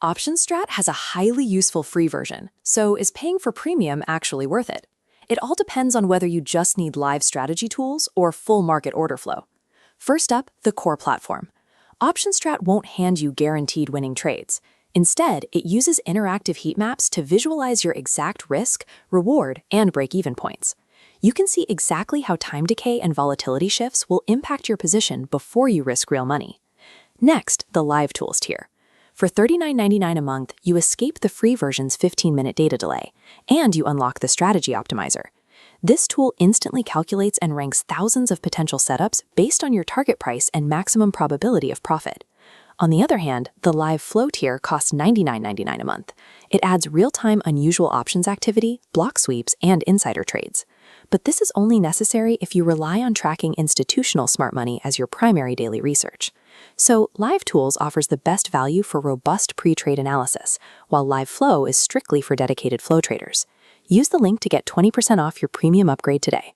OptionStrat has a highly useful free version, so is paying for premium actually worth it? It all depends on whether you just need live strategy tools or full market order flow. First up, the core platform. OptionStrat won't hand you guaranteed winning trades. Instead, it uses interactive heat maps to visualize your exact risk, reward, and break-even points. You can see exactly how time decay and volatility shifts will impact your position before you risk real money. Next, the Live Tools tier. For $39.99 a month, you escape the free version's 15-minute data delay, and you unlock the Strategy Optimizer. This tool instantly calculates and ranks thousands of potential setups based on your target price and maximum probability of profit. On the other hand, the Live Flow tier costs $99.99 a month. It adds real-time unusual options activity, block sweeps, and insider trades. But this is only necessary if you rely on tracking institutional smart money as your primary daily research. So, Live Tools offers the best value for robust pre-trade analysis, while Live Flow is strictly for dedicated flow traders. Use the link to get 20% off your premium upgrade today.